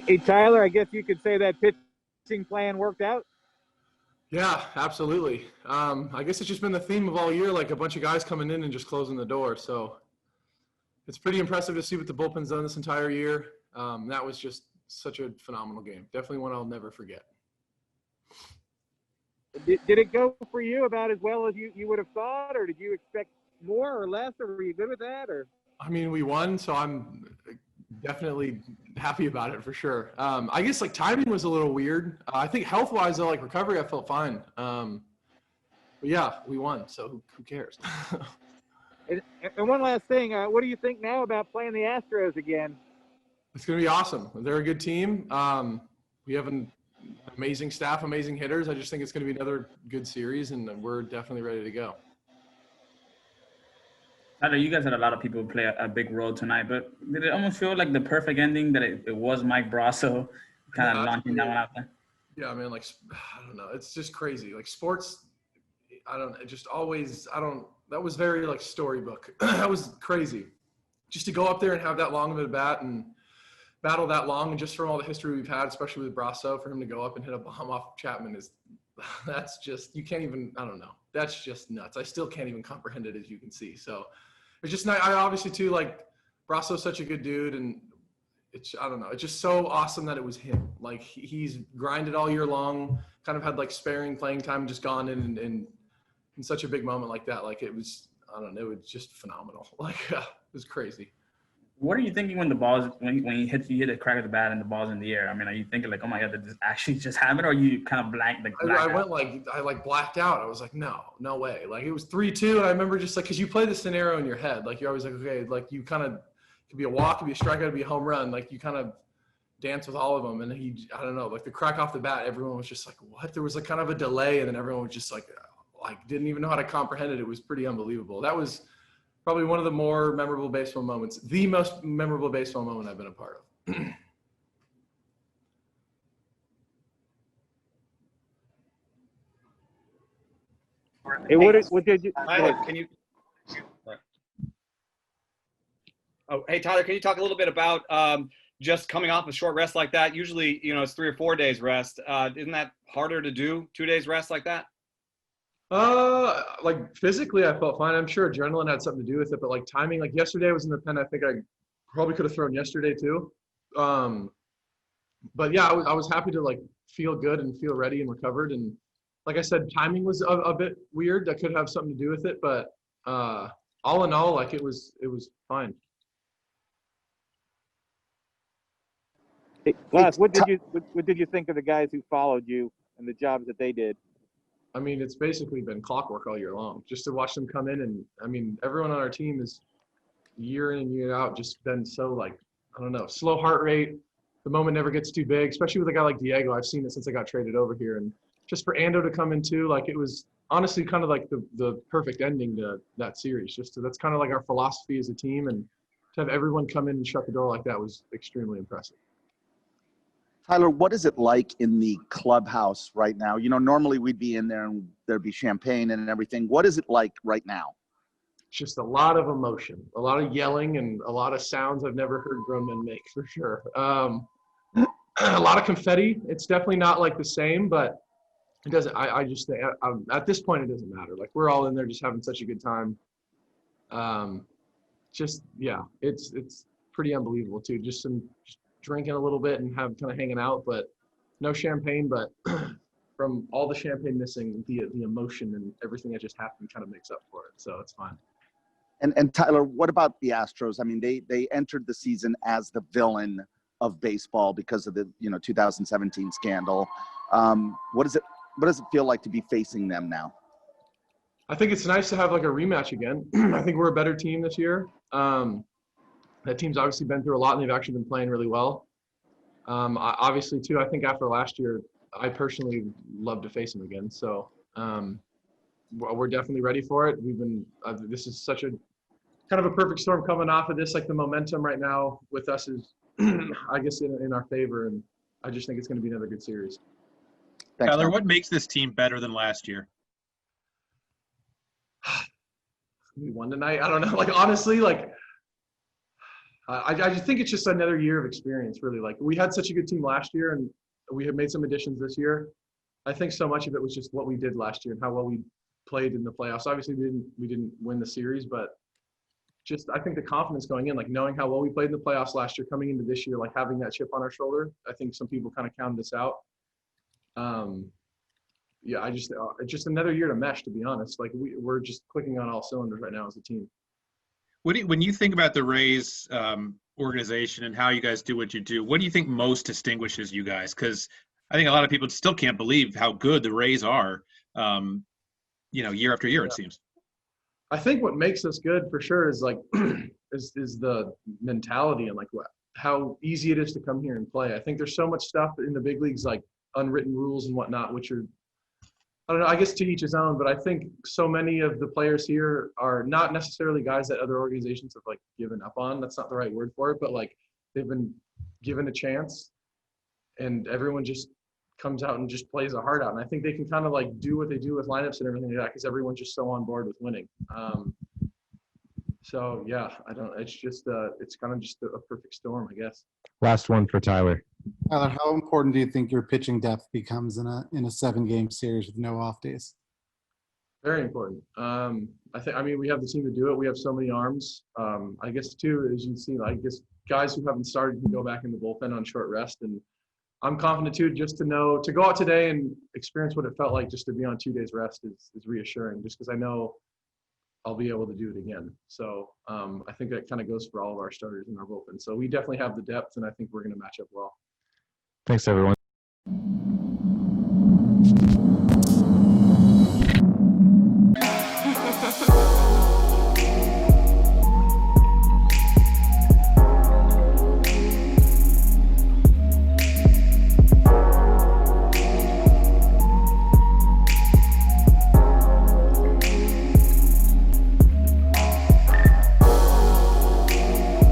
Hey, Tyler, I guess you could say that pitching plan worked out. Yeah, absolutely. I guess it's just been the theme of all year, like a bunch of guys coming in and just closing the door. So it's pretty impressive to see what the bullpen's done this entire year. That was just such a phenomenal game. Definitely one I'll never forget. Did it go for you about as well as you would have thought, or did you expect more or less, or were you good with that? Or I mean, we won, so I'm definitely happy about it for sure. I guess like timing was a little weird. I think health-wise, though, like recovery, I felt fine. But yeah, we won, so who cares? and one last thing, what do you think now about playing the Astros again? It's going to be awesome. They're a good team. We have an amazing staff, amazing hitters. I just think it's going to be another good series, and we're definitely ready to go. Tyler, you guys had a lot of people play a big role tonight, but did it almost feel like the perfect ending that it was Mike Brosseau kind of launching that one out there? Yeah, man, like, I don't know. It's just crazy. Like sports, I don't, it just always, that was very like storybook. That was crazy. Just to go up there and have that long of a bat and battle that long, and just from all the history we've had, especially with Brosseau, for him to go up and hit a bomb off Chapman that's just, you can't even, I don't know. That's just nuts. I still can't even comprehend it, as you can see. So it's just not, I obviously too, like Brossow's such a good dude, and I don't know. It's just so awesome that it was him. Like he's grinded all year long, kind of had like sparing playing time, just gone in such a big moment like that. Like it was, I don't know, it was just phenomenal. Like it was crazy. What are you thinking when the ball's when you hit a crack of the bat and the ball's in the air? I mean, are you thinking like, oh my God, did this actually just happen, or are you kind of blank? I went like I blacked out. I was like, no way. Like it was 3-2, and I remember just like, because you play the scenario in your head, like you're always like, okay, like you kind of, it could be a walk, it could be a strikeout, it could be a home run. Like you kind of dance with all of them, and I don't know, like the crack off the bat, everyone was just like, what? There was like kind of a delay, and then everyone was just like didn't even know how to comprehend it. It was pretty unbelievable. That was probably one of the more memorable baseball moments, the most memorable baseball moment I've been a part of. Hey, what did you? Tyler, can you? Oh, hey Tyler, can you talk a little bit about just coming off a short rest like that? Usually, it's 3 or 4 days rest. Isn't that harder to do? 2 days rest like that? Like physically, I felt fine. I'm sure adrenaline had something to do with it, but like timing, like yesterday I was in the pen. I think I probably could have thrown yesterday too. But yeah, I was happy to like feel good and feel ready and recovered. And like I said, timing was a bit weird. That could have something to do with it, but all in all, like it was fine. Hey, Glass, what did you think of the guys who followed you and the jobs that they did? I mean, it's basically been clockwork all year long. Just to watch them come in, and I mean, everyone on our team is year in and year out just been so like, I don't know, slow heart rate. The moment never gets too big, especially with a guy like Diego. I've seen it since I got traded over here, and just for Ando to come in too, like it was honestly kind of like the perfect ending to that series. That's kind of like our philosophy as a team, and to have everyone come in and shut the door like that was extremely impressive. Tyler, what is it like in the clubhouse right now? Normally we'd be in there and there'd be champagne and everything. What is it like right now? Just a lot of emotion, a lot of yelling, and a lot of sounds I've never heard grown men make, for sure. A lot of confetti. It's definitely not like the same, but it doesn't, I just think at this point, it doesn't matter. Like we're all in there just having such a good time. Yeah, it's pretty unbelievable too. Just drinking a little bit and kind of hanging out, but no champagne. But from all the champagne missing, the emotion and everything that just happened kind of makes up for it. So it's fine. And Tyler, what about the Astros? I mean, they entered the season as the villain of baseball because of the 2017 scandal. What does it feel like to be facing them now? I think it's nice to have like a rematch again. I think we're a better team this year. That team's obviously been through a lot, and they've actually been playing really well. Obviously, too, I think after last year, I personally love to face them again. So we're definitely ready for it. This is such a kind of a perfect storm coming off of this. Like the momentum right now with us is, I guess, in our favor, and I just think it's going to be another good series. Thanks, Tyler, man. what makes this team better than last year? We won tonight. I don't know. Like honestly, like I just think it's just another year of experience, really. Like, we had such a good team last year, and we have made some additions this year. I think so much of it was just what we did last year and how well we played in the playoffs. Obviously, we didn't win the series, but just I think the confidence going in, like knowing how well we played in the playoffs last year, coming into this year, like having that chip on our shoulder. I think some people kind of counted us out. Yeah, it's just another year to mesh, to be honest. Like, we're just clicking on all cylinders right now as a team. When you think about the Rays organization and how you guys do what you do, what do you think most distinguishes you guys? Because I think a lot of people still can't believe how good the Rays are, year after year, it seems. I think what makes us good for sure is like is the mentality and like how easy it is to come here and play. I think there's so much stuff in the big leagues, like unwritten rules and whatnot, which are, I don't know, I guess to each his own, but I think so many of the players here are not necessarily guys that other organizations have like given up on. That's not the right word for it, but like they've been given a chance and everyone just comes out and just plays a heart out. And I think they can kind of like do what they do with lineups and everything like that because everyone's just so on board with winning. So yeah, it's just it's kind of just a perfect storm, I guess. Last one for Tyler. Tyler, how important do you think your pitching depth becomes in a 7-game series with no off days? Very important. I mean, we have the team to do it. We have so many arms. I guess too, as you see, I guess guys who haven't started can go back in the bullpen on short rest. And I'm confident too, just to go out today and experience what it felt like just to be on 2 days rest is reassuring, just because I know I'll be able to do it again. So I think that kind of goes for all of our starters in our bullpen. So we definitely have the depth, and I think we're going to match up well. Thanks, everyone.